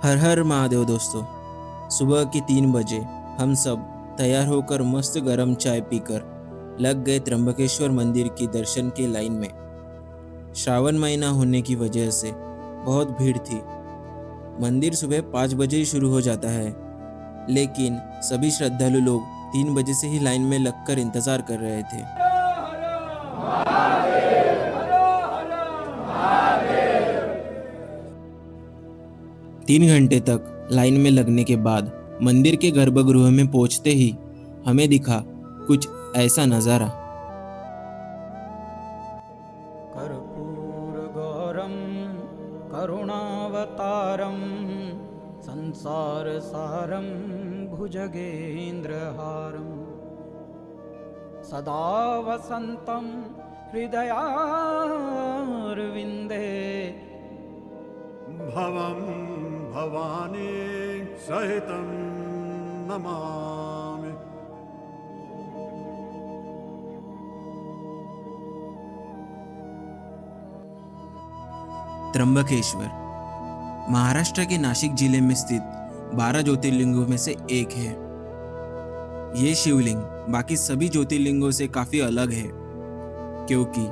हर हर महादेव दोस्तों। सुबह की 3 बजे हम सब तैयार होकर मस्त गरम चाय पीकर लग गए त्र्यंबकेश्वर मंदिर की दर्शन के लाइन में। श्रावण महीना होने की वजह से बहुत भीड़ थी। मंदिर सुबह 5 बजे ही शुरू हो जाता है, लेकिन सभी श्रद्धालु लोग 3 बजे से ही लाइन में लगकर इंतजार कर रहे थे। 3 घंटे तक लाइन में लगने के बाद मंदिर के गर्भगृह में पहुंचते ही हमें दिखा कुछ ऐसा नज़ारा। कर्पूरगौरं करुणावतारं संसारसारं भुजगेन्द्रहारं सदा वसन्तं हृदयारविन्दे भवं भवानी सहितं नमामि। त्र्यंबकेश्वर महाराष्ट्र के नासिक जिले में स्थित 12 ज्योतिर्लिंगों में से एक है। ये शिवलिंग बाकी सभी ज्योतिर्लिंगों से काफी अलग है, क्योंकि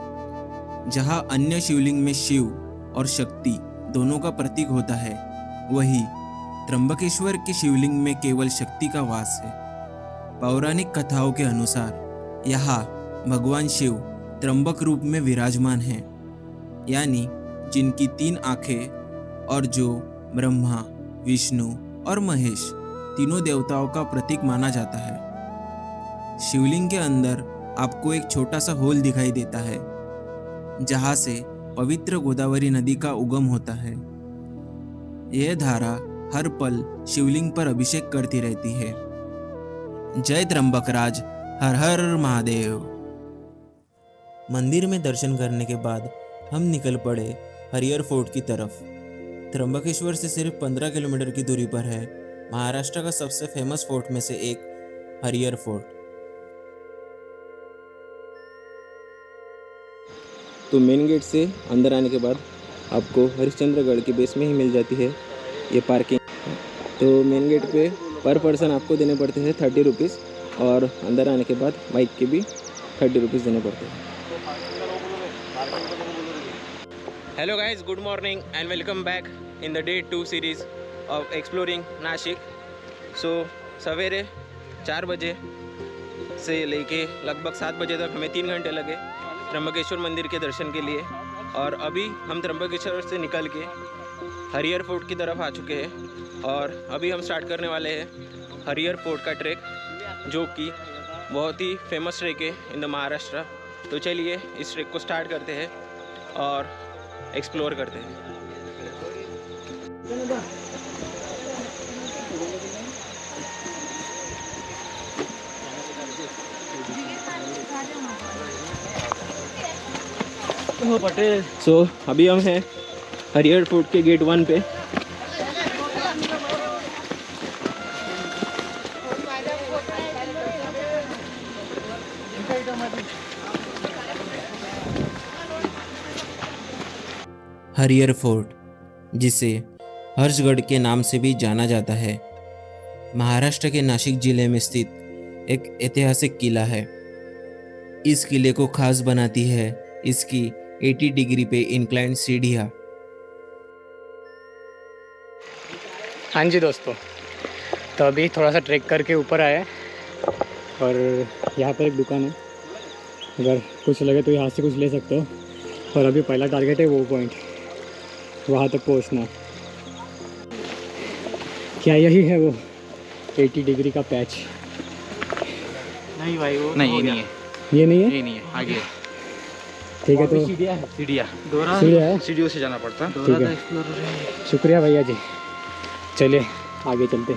जहाँ अन्य शिवलिंग में शिव और शक्ति दोनों का प्रतीक होता है, वही त्र्यंबकेश्वर के शिवलिंग में केवल शक्ति का वास है। पौराणिक कथाओं के अनुसार यहाँ भगवान शिव त्र्यंबक रूप में विराजमान हैं, यानी जिनकी 3 आंखें और जो ब्रह्मा, विष्णु और महेश तीनों देवताओं का प्रतीक माना जाता है। शिवलिंग के अंदर आपको एक छोटा सा होल दिखाई देता है, जहां से पवित्र गोदावरी नदी का उगम होता है। यह धारा हर पल शिवलिंग पर अभिषेक करती रहती है। जय त्र्यंबकराज, हर हर महादेव। मंदिर में दर्शन करने के बाद हम निकल पड़े हरिहर फोर्ट की तरफ। त्र्यंबकेश्वर से सिर्फ 15 किलोमीटर की दूरी पर है महाराष्ट्र का सबसे फेमस फोर्ट में से एक हरिहर फोर्ट। तो मेन गेट से अंदर आने के बाद आपको हरिश्चंद्रगढ़ की बेस में ही मिल जाती है ये पार्किंग। तो मेन गेट पे पर पर्सन आपको देने पड़ते हैं 30 रुपीज़, और अंदर आने के बाद बाइक के भी 30 रुपीज़ देने पड़ते हैं। Hello guys, good morning and welcome back in the day 2 series of exploring Nashik. So सवेरे 4 बजे से लेके लगभग 7 बजे तक हमें 3 घंटे लगे त्र्यंबकेश्वर मंदिर के दर्शन के लिए, और अभी हम त्र्यंबकेश्वर से निकल के हरिहर फोर्ट की तरफ आ चुके हैं। और अभी हम स्टार्ट करने वाले हैं हरिहर फोर्ट का ट्रैक, जो कि बहुत ही फेमस ट्रैक है इन द महाराष्ट्र। तो चलिए इस ट्रैक को स्टार्ट करते हैं और एक्सप्लोर करते हैं। सो अभी हम हैं हरिहर फोर्ट के गेट 1 पे। हरिहर फोर्ट, जिसे हर्षगढ़ के नाम से भी जाना जाता है, महाराष्ट्र के नासिक जिले में स्थित एक ऐतिहासिक किला है। इस किले को खास बनाती है इसकी 80 डिग्री पे इंक्लाइंड सीढ़ियाँ। हाँ जी दोस्तों, तो अभी थोड़ा सा ट्रैक करके ऊपर आए और यहाँ पर एक दुकान है, अगर कुछ लगे तो यहाँ से कुछ ले सकते हो। और अभी पहला टारगेट है वो पॉइंट, वहाँ तक पहुँचना। क्या यही है वो 80 डिग्री का पैच? नहीं भाई, वो नहीं, ये नहीं है, ये नहीं है, ये नहीं है, आगे है। ठीक है। तो सीढ़ियाँ है, सीढ़ियाँ है, सीढ़ियों से जाना पड़ता है। ठीक है। शुक्रिया भैया जी, चलिए आगे चलते।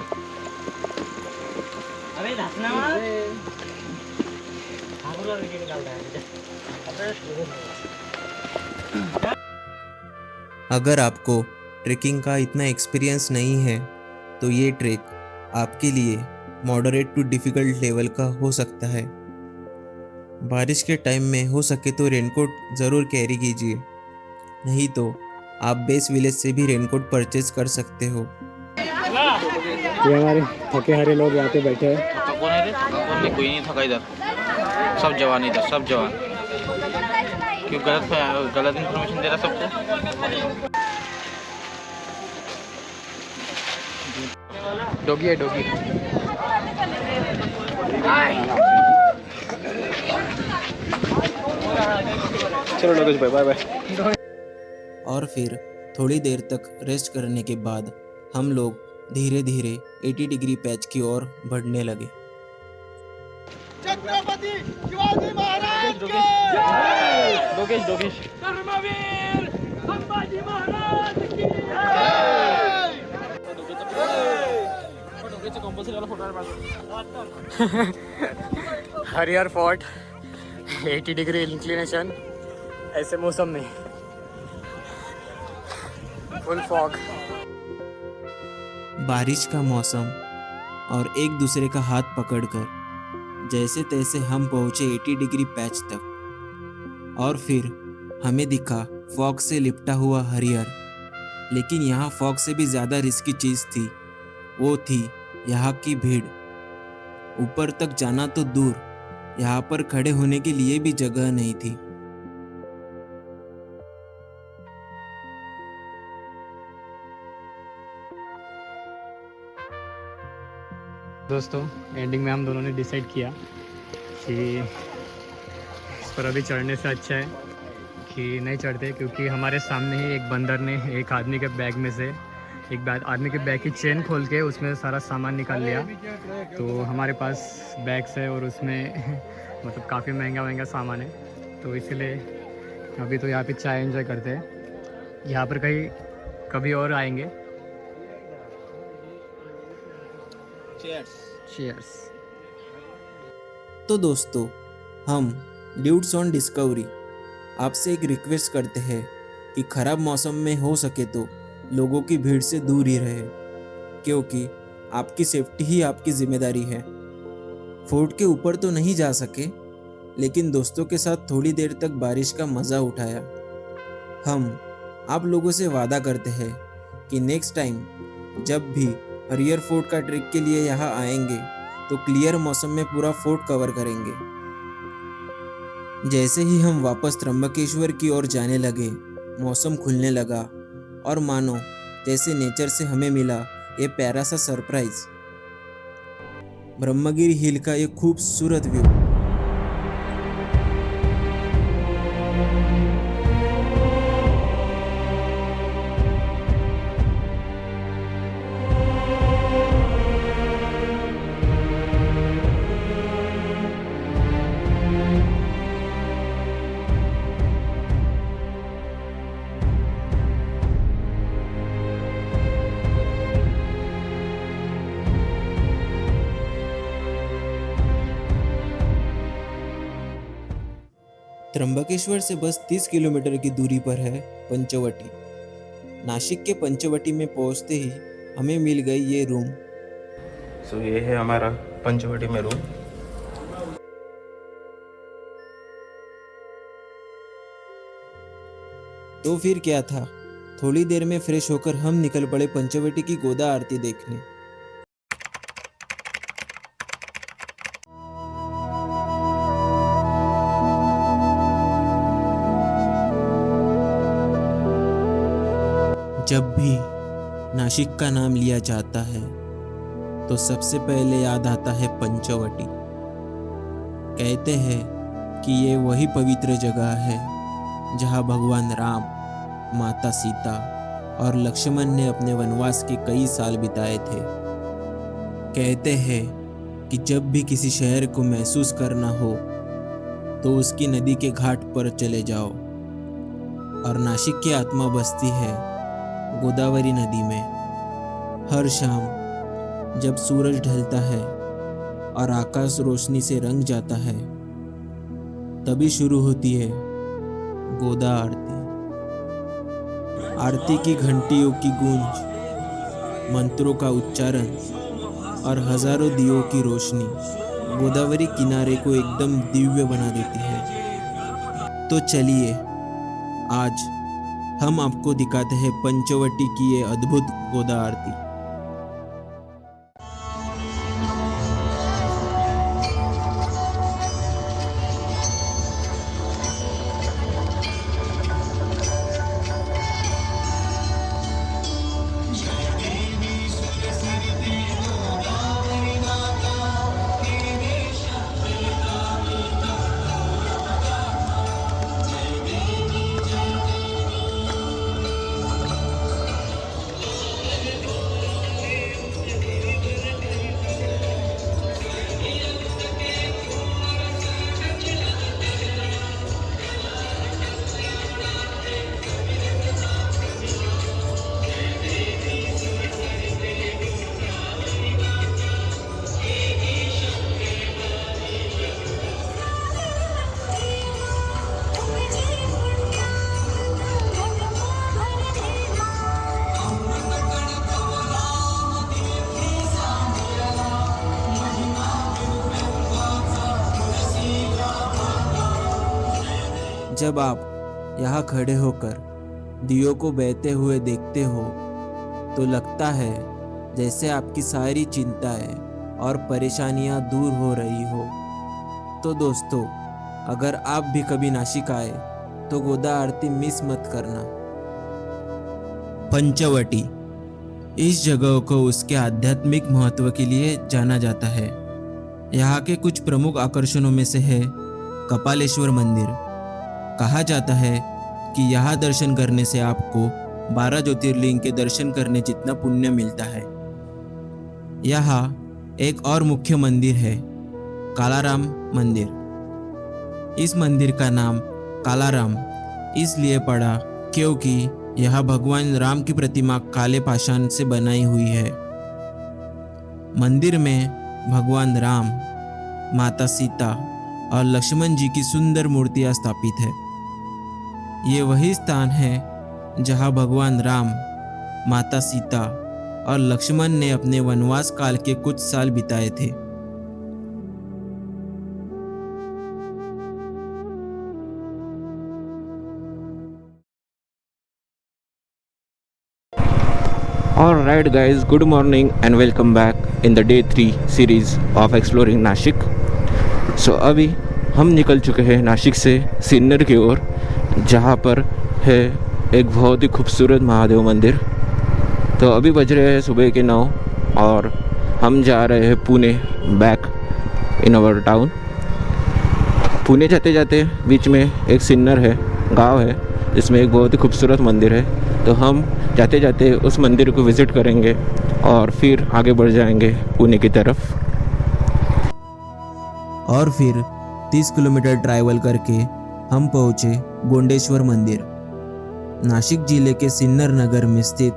अगर आपको ट्रेकिंग का इतना एक्सपीरियंस नहीं है तो ये ट्रैक आपके लिए मॉडरेट टू डिफ़िकल्ट लेवल का हो सकता है। बारिश के टाइम में हो सके तो रेनकोट ज़रूर कैरी कीजिए, नहीं तो आप बेस विलेज से भी रेनकोट परचेज कर सकते हो। ये हमारे थके हारे लोग यहाँ पे बैठे हैं। थको नहीं रे, थको नहीं, कोई नहीं थका इधर, सब जवान इधर, सब जवान। क्यों गलत इन्फॉर्मेशन दे रहा सबको। डॉगी है डॉगी। चलो लोकेश भाई, बाय बाय। और फिर थोड़ी देर तक रेस्ट करने के बाद हम लोग धीरे धीरे 80 डिग्री पैच की ओर बढ़ने लगे। डोकेश हरियर फोर्ट, 80 डिग्री इंक्लिनेशन, ऐसे मौसम में फुल फॉग। बारिश का मौसम और एक दूसरे का हाथ पकड़कर जैसे तैसे हम पहुंचे 80 डिग्री पैच तक। और फिर हमें दिखा फॉग से लिपटा हुआ हरियर। लेकिन यहाँ फॉग से भी ज़्यादा रिस्की चीज़ थी, वो थी यहाँ की भीड़। ऊपर तक जाना तो दूर, यहाँ पर खड़े होने के लिए भी जगह नहीं थी। दोस्तों, एंडिंग में हम दोनों ने डिसाइड किया कि इस पर अभी चढ़ने से अच्छा है कि नहीं चढ़ते, क्योंकि हमारे सामने ही एक बंदर ने एक आदमी के बैग में से आदमी के बैग की चेन खोल के उसमें सारा सामान निकाल लिया। तो हमारे पास बैग्स है और उसमें मतलब काफ़ी महंगा सामान है, तो इसलिए अभी तो यहाँ पे चाय एंजॉय करते हैं। यहाँ पर कभी और आएंगे। चीयर्स। तो दोस्तों, हम ड्यूड्स ऑन डिस्कवरी आपसे एक रिक्वेस्ट करते हैं कि खराब मौसम में हो सके तो लोगों की भीड़ से दूर ही रहे, क्योंकि आपकी सेफ्टी ही आपकी जिम्मेदारी है। फोर्ट के ऊपर तो नहीं जा सके, लेकिन दोस्तों के साथ थोड़ी देर तक बारिश का मज़ा उठाया। हम आप लोगों से वादा करते हैं कि नेक्स्ट टाइम जब भी हरियर फोर्ट का ट्रिक के लिए यहाँ आएंगे तो क्लियर मौसम में पूरा फोर्ट कवर करेंगे। जैसे ही हम वापस त्र्यंबकेश्वर की ओर जाने लगे, मौसम खुलने लगा और मानो जैसे नेचर से हमें मिला ये प्यारा सा सरप्राइज, ब्रह्मगिरी हिल का ये खूबसूरत व्यू। त्र्यंबकेश्वर से बस 30 किलोमीटर की दूरी पर है पंचवटी। नासिक के पंचवटी में पहुंचते ही हमें मिल गई ये रूम। सो ये है हमारा पंचवटी में रूम। तो फिर क्या था, थोड़ी देर में फ्रेश होकर हम निकल पड़े पंचवटी की गोदा आरती देखने। जब भी नासिक का नाम लिया जाता है तो सबसे पहले याद आता है पंचवटी। कहते हैं कि ये वही पवित्र जगह है जहाँ भगवान राम, माता सीता और लक्ष्मण ने अपने वनवास के कई साल बिताए थे। कहते हैं कि जब भी किसी शहर को महसूस करना हो तो उसकी नदी के घाट पर चले जाओ। और नासिक की आत्मा बसती है गोदावरी नदी में। हर शाम जब सूरज ढलता है और आकाश रोशनी से रंग जाता है, तभी शुरू होती है गोदा आरती। आरती की घंटियों की गूंज, मंत्रों का उच्चारण और हजारों दियों की रोशनी गोदावरी किनारे को एकदम दिव्य बना देती है। तो चलिए आज हम आपको दिखाते हैं पंचवटी की ये अद्भुत गोदा आरती। जब आप यहाँ खड़े होकर दियों को बहते हुए देखते हो तो लगता है जैसे आपकी सारी चिंताएं और परेशानियां दूर हो रही हो। तो दोस्तों, अगर आप भी कभी नासिक आए तो गोदा आरती मिस मत करना। पंचवटी, इस जगह को उसके आध्यात्मिक महत्व के लिए जाना जाता है। यहाँ के कुछ प्रमुख आकर्षणों में से है कपालेश्वर मंदिर। कहा जाता है कि यहाँ दर्शन करने से आपको 12 ज्योतिर्लिंग के दर्शन करने जितना पुण्य मिलता है। यहाँ एक और मुख्य मंदिर है, कालाराम मंदिर। इस मंदिर का नाम कालाराम इसलिए पड़ा क्योंकि यह भगवान राम की प्रतिमा काले पाषाण से बनाई हुई है। मंदिर में भगवान राम, माता सीता और लक्ष्मण जी की सुंदर मूर्तियां स्थापित है। ये वही स्थान है जहां भगवान राम, माता सीता और लक्ष्मण ने अपने वनवास काल के कुछ साल बिताए थे। Alright guys, good morning and welcome back in the day 3 series of exploring Nashik. अभी हम निकल चुके हैं नासिक से सिन्नर की ओर, जहाँ पर है एक बहुत ही खूबसूरत महादेव मंदिर। तो अभी बज रहे हैं सुबह के 9 और हम जा रहे हैं Pune back in our town. Pune जाते जाते बीच में एक सिन्नर है, गांव है, जिसमें एक बहुत ही खूबसूरत मंदिर है। तो हम जाते जाते उस मंदिर को विज़िट करेंगे और फिर आगे बढ़ जाएंगे पुणे की तरफ। और फिर 30 किलोमीटर ट्रैवल करके हम पहुँचे गोंडेश्वर मंदिर। नासिक जिले के सिन्नर नगर में स्थित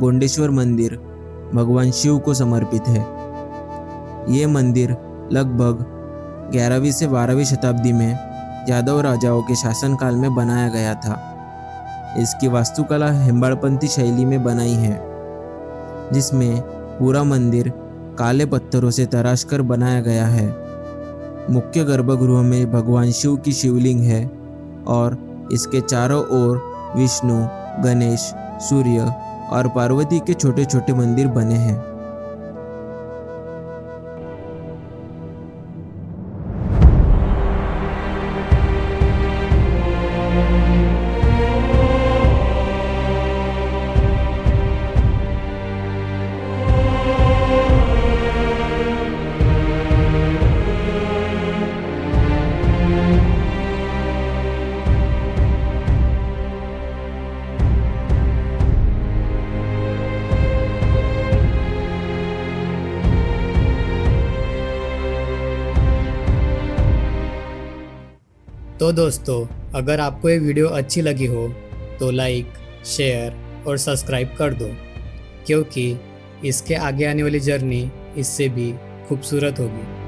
गोंडेश्वर मंदिर भगवान शिव को समर्पित है। ये मंदिर लगभग 11वीं से 12वीं शताब्दी में यादव राजाओं के शासनकाल में बनाया गया था। इसकी वास्तुकला हेम्बाड़पंथी शैली में बनाई है, जिसमें पूरा मंदिर काले पत्थरों से तराश कर बनाया गया है। मुख्य गर्भगृह में भगवान शिव की शिवलिंग है और इसके चारों ओर विष्णु, गणेश, सूर्य और पार्वती के छोटे छोटे मंदिर बने हैं। तो दोस्तों, अगर आपको ये वीडियो अच्छी लगी हो तो लाइक, शेयर और सब्सक्राइब कर दो, क्योंकि इसके आगे आने वाली जर्नी इससे भी खूबसूरत होगी।